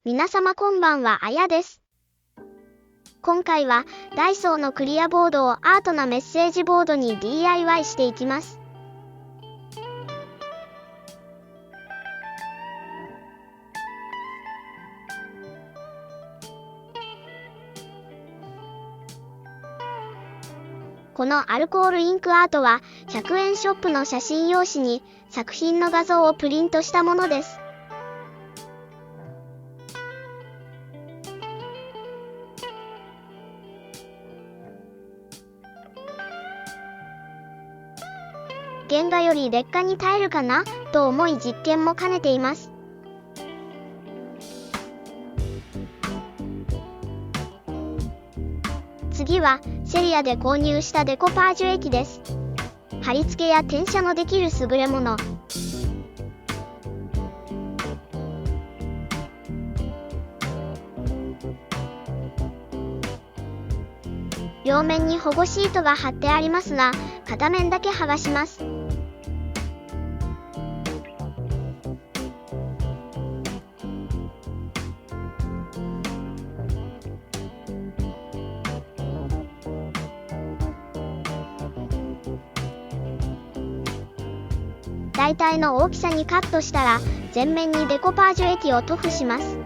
皆様こんばんは、あやです。今回はダイソーのクリアボードをアートなメッセージボードに DIY していきます。このアルコールインクアートは100円ショップの写真用紙に作品の画像をプリントしたものです。原画より劣化に耐えるかなと思い実験も兼ねています。次はセリアで購入したデコパージュ液です。貼り付けや転写のできる優れもの。両面に保護シートが貼ってありますが、片面だけ剥がします。大体の大きさにカットしたら、全面にデコパージュ液を塗布します。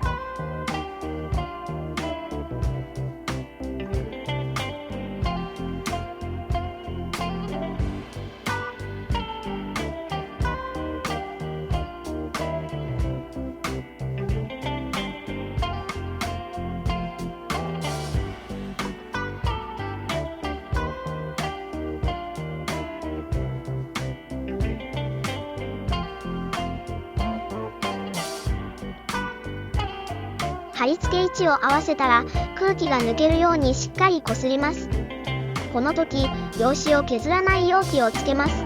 貼り付け位置を合わせたら空気が抜けるようにしっかりこすります。この時、用紙を削らないよう気をつけます。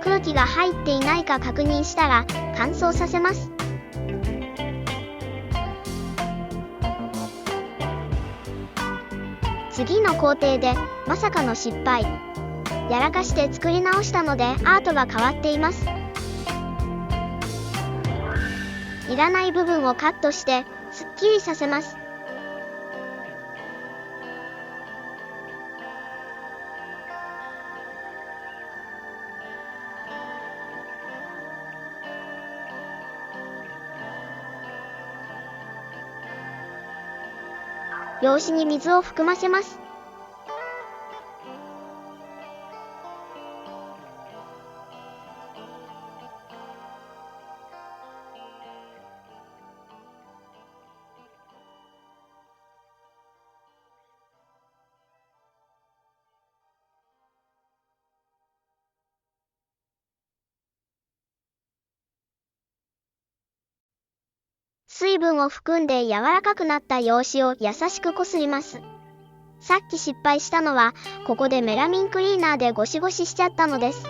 空気が入っていないか確認したら乾燥させます。次の工程でまさかの失敗。やらかして作り直したのでアートが変わっています。いらない部分をカットしてすっきりさせます。用紙に水を含ませます。水分を含んで柔らかくなった用紙を優しくこすります。さっき失敗したのは、ここでメラミンクリーナーでゴシゴシしちゃったのです。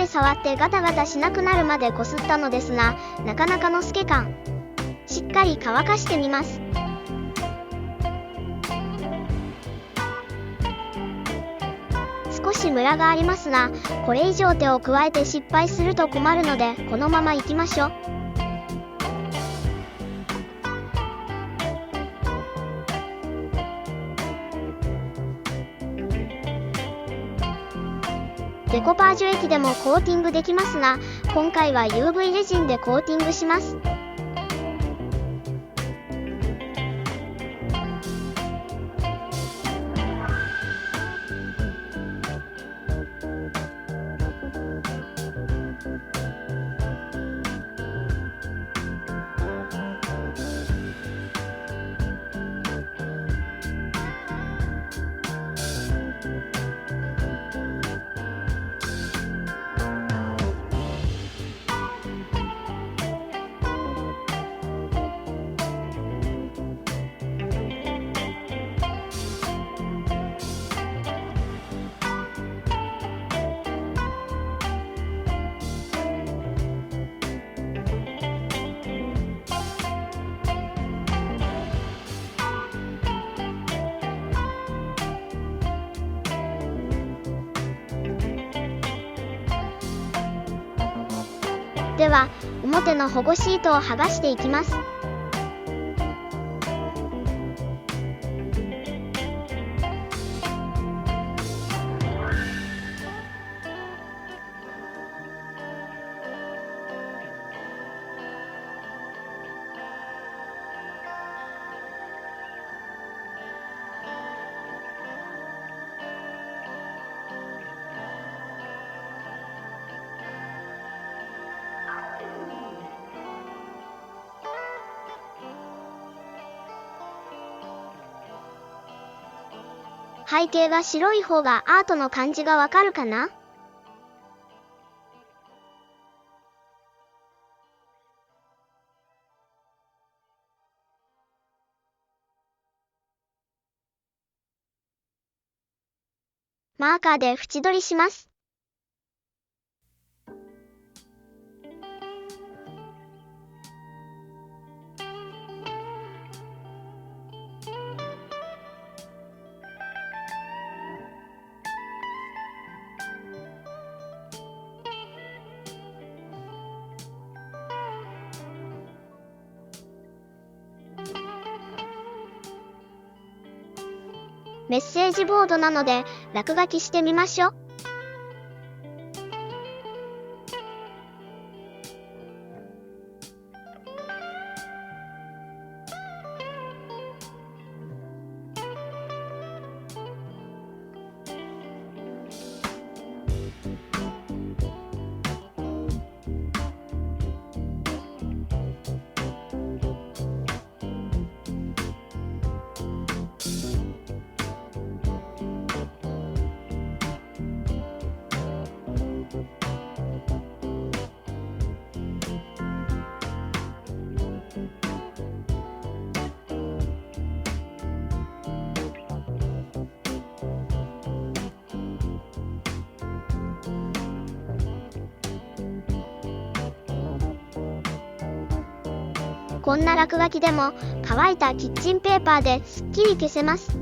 で触ってガタガタしなくなるまでこすったのですが、なかなかの透け感。しっかり乾かしてみます。少しムラがありますが、これ以上手を加えて失敗すると困るので、このままいきましょう。デコパージュ液でもコーティングできますが、今回は UV レジンでコーティングします。では、表の保護シートを剥がしていきます。背景が白い方がアートの感じがわかるかな？マーカーで縁取りします。メッセージボードなので落書きしてみましょう。こんな落書きでも乾いたキッチンペーパーですっきり消せます。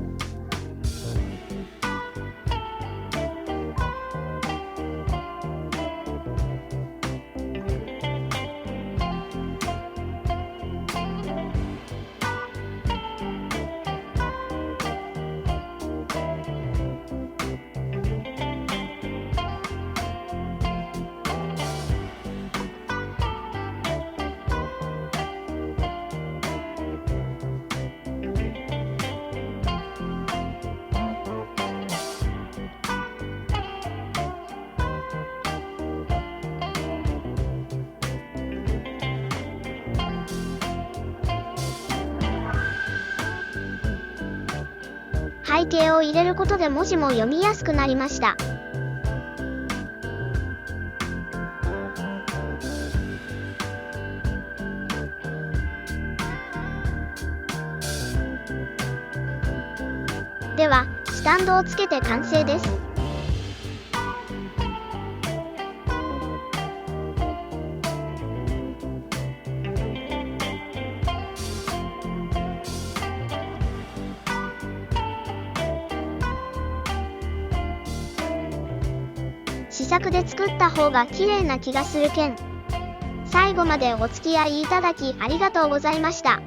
背景を入れることで文字も読みやすくなりました。では、スタンドをつけて完成です。作で作った方が綺麗な気がするけん。最後までお付き合いいただきありがとうございました。